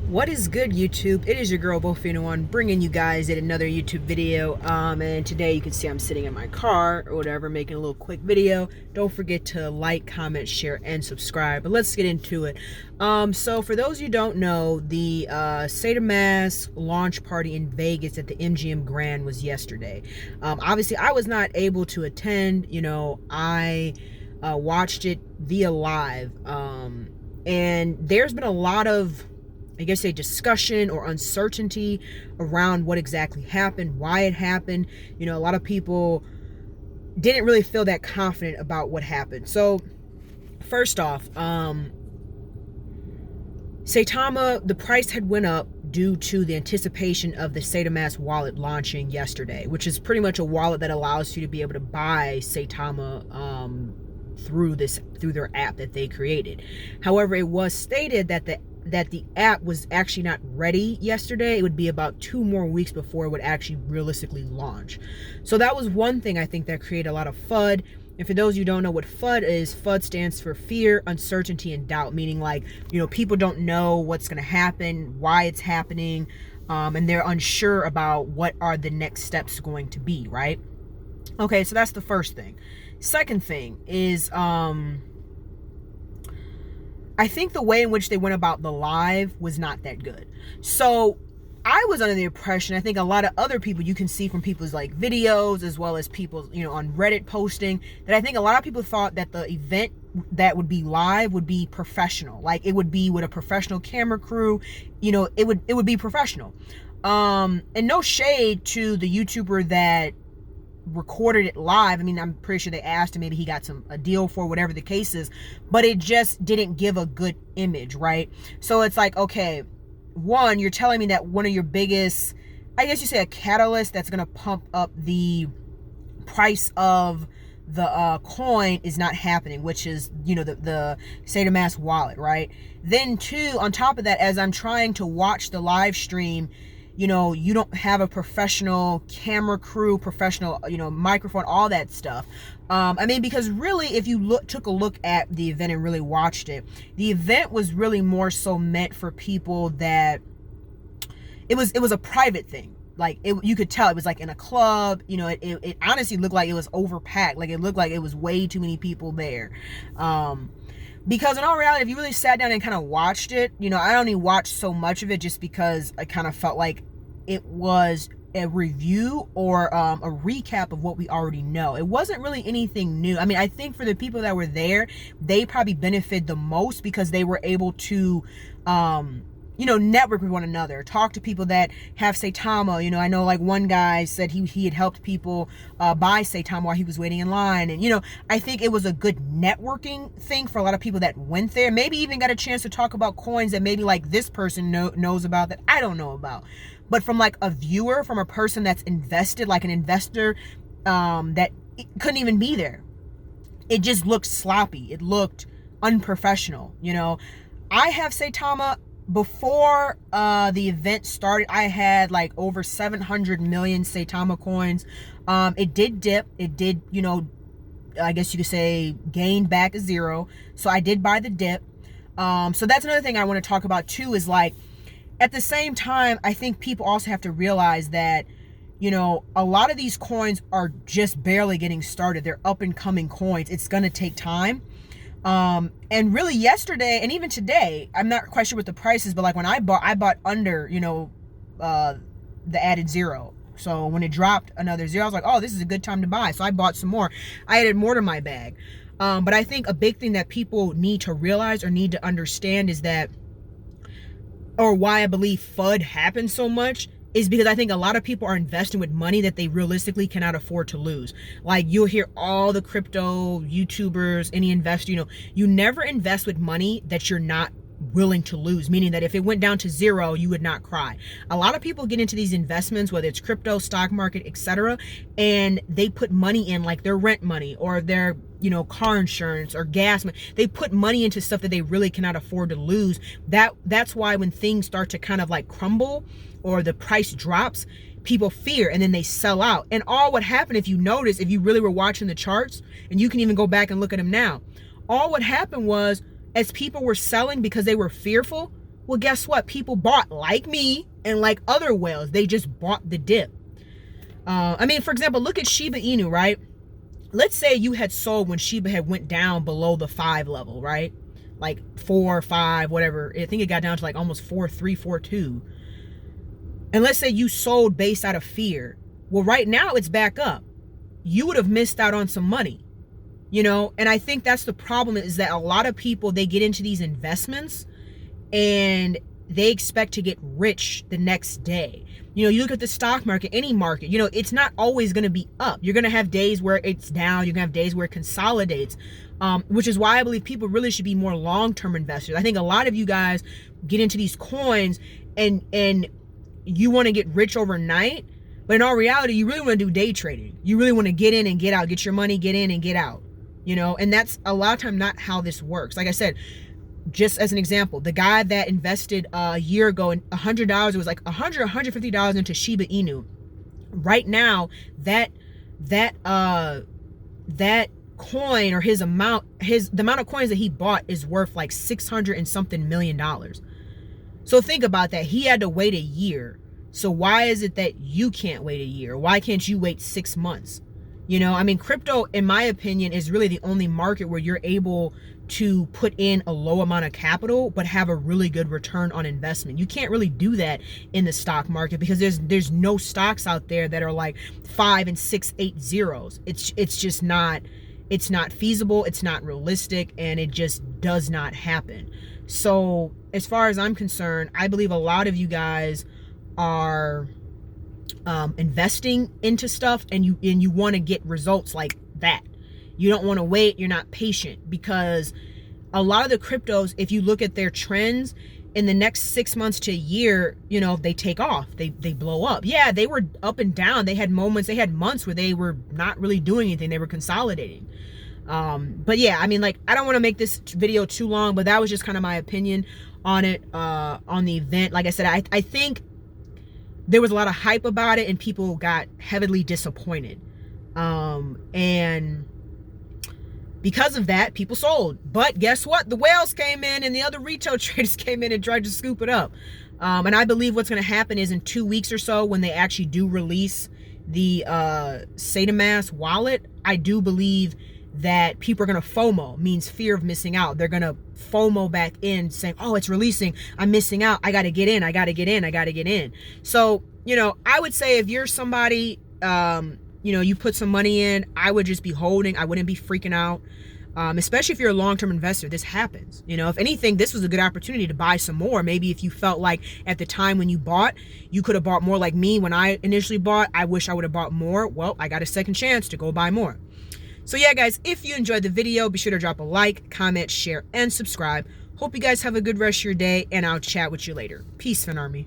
What is good, YouTube? It is your girl Bofino1 bringing you guys yet another YouTube video. And today you can see I'm sitting in my car or whatever, making a little quick video. Don't forget to like, comment, share, and subscribe. But let's get into it. So for those you don't know, the Saitama launch party in Vegas at the MGM Grand was yesterday. Obviously, I was not able to attend. I watched it via live. And there's been a lot of, I guess, a discussion or uncertainty around what exactly happened, why it happened. A lot of people didn't really feel that confident about what happened. So first off, Saitama, the price had went up due to the anticipation of the Saitama wallet launching yesterday, which is pretty much a wallet that allows you to be able to buy Saitama through their app that they created. However, it was stated that the app was actually not ready yesterday. It would be about 2 more weeks before it would actually realistically launch. So that was one thing I think that created a lot of FUD. And for those who don't know what FUD is, FUD stands for fear, uncertainty, and doubt, meaning people don't know what's going to happen, why it's happening, and they're unsure about what are the next steps going to be, right? Okay, so that's the first thing. Second thing is, I think the way in which they went about the live was not that good. So I was under the impression, I think a lot of other people, you can see from people's videos as well as people's, on Reddit posting, that I think a lot of people thought that the event that would be live would be professional. Like it would be with a professional camera crew, it would be professional. And no shade to the YouTuber that recorded it live. I mean, I'm pretty sure they asked him, maybe he got a deal for whatever the case is, but it just didn't give a good image, right? So it's like, okay, one, you're telling me that one of your biggest, I guess you say a catalyst that's going to pump up the price of the coin is not happening, which is, the Saitama wallet, right? Then two, on top of that, as I'm trying to watch the live stream, you don't have a professional camera crew, professional, microphone, all that stuff. I mean, because really, if you took a look at the event and really watched it, the event was really more so meant for people that it was a private thing. You could tell it was in a club. It honestly looked like it was overpacked. It looked like it was way too many people there. Because in all reality, if you really sat down and kind of watched it, I only watched so much of it just because I kind of felt like it was a review or a recap of what we already know. It wasn't really anything new. I mean, I think for the people that were there, they probably benefited the most because they were able to network with one another, talk to people that have Saitama. I know one guy said he had helped people buy Saitama while he was waiting in line. And, I think it was a good networking thing for a lot of people that went there. Maybe even got a chance to talk about coins that maybe this person knows about that I don't know about. But from a viewer, from a person that's invested, an investor that couldn't even be there. It just looked sloppy. It looked unprofessional. I have Saitama. Before the event started, I had over 700 million Saitama coins. It did dip. It did, I guess you could say gain back a zero. So I did buy the dip. So that's another thing I want to talk about too, is at the same time, I think people also have to realize that, a lot of these coins are just barely getting started. They're up and coming coins. It's going to take time. And really yesterday and even today, I'm not quite sure what the price is, but when I bought under, the added zero. So when it dropped another zero, I was like, oh, this is a good time to buy. So I bought some more. I added more to my bag. But I think a big thing that people need to realize or need to understand is that, or why I believe FUD happens so much, is because I think a lot of people are investing with money that they realistically cannot afford to lose. You'll hear all the crypto YouTubers, any investor, you never invest with money that you're not willing to lose, meaning that if it went down to zero, you would not cry. A lot of people get into these investments, whether it's crypto, stock market, etc., and they put money in their rent money or their car insurance or gas money. They put money into stuff that they really cannot afford to lose. That's why when things start to kind of crumble or the price drops, people fear and then they sell out. And all what happened, if you notice, if you really were watching the charts, and you can even go back and look at them now, all what happened was, as people were selling because they were fearful, Well, guess what? People bought, like me and like other whales. They just bought the dip. I mean, for example, look at Shiba Inu, right? Let's say you had sold when Shiba had went down below the 5 level, right? Like 4 or 5, whatever. I think it got down to like almost 4.3, 4.2. And let's say you sold based out of fear. Well, right now it's back up. You would have missed out on some money, you know? And I think that's the problem, is that a lot of people, they get into these investments and they expect to get rich the next day. You know, you look at the stock market, any market, you know, it's not always going to be up. You're going to have days where it's down. You're going to have days where it consolidates, which is why I believe people really should be more long-term investors. I think a lot of you guys get into these coins and you want to get rich overnight, but in all reality, you really want to do day trading. You really want to get in and get out, get your money, get in and get out, you know, and that's a lot of time not how this works. Like I said, just as an example, the guy that invested a year ago in $100, it was like $150 into Shiba Inu. Right now, that coin, or the amount of coins that he bought is worth like 600 and something million dollars. So think about that. He had to wait a year. So why is it that you can't wait a year? Why can't you wait 6 months? You know, I mean, crypto, in my opinion, is really the only market where you're able to put in a low amount of capital but have a really good return on investment. You can't really do that in the stock market because there's no stocks out there that are like 5 and 6, 8 zeros. It's just not, it's not feasible, it's not realistic, and it just does not happen. So as far as I'm concerned, I believe a lot of you guys are investing into stuff and you want to get results like that. You don't want to wait. You're not patient, because a lot of the cryptos, if you look at their trends in the next 6 months to a year, you know, they take off, they blow up. Yeah, they were up and down. They had moments, they had months where they were not really doing anything. They were consolidating. But yeah, I mean, like, I don't want to make this video too long, but that was just kind of my opinion on it, on the event. Like I said, I think there was a lot of hype about it and people got heavily disappointed. And because of that, people sold. But guess what? The whales came in and the other retail traders came in and tried to scoop it up. And I believe what's going to happen is in 2 weeks or so, when they actually do release the Saitama wallet, I do believe that people are going to FOMO, means fear of missing out. They're going to FOMO back in saying, oh, it's releasing, I'm missing out, I got to get in, I got to get in, I got to get in. So, you know, I would say if you're somebody, you know, you put some money in, I would just be holding. I wouldn't be freaking out, especially if you're a long-term investor. This happens. You know, if anything, this was a good opportunity to buy some more. Maybe if you felt like at the time when you bought, you could have bought more. Like me, when I initially bought, I wish I would have bought more. Well, I got a second chance to go buy more. So yeah, guys, if you enjoyed the video, be sure to drop a like, comment, share, and subscribe. Hope you guys have a good rest of your day, and I'll chat with you later. Peace, Fan Army.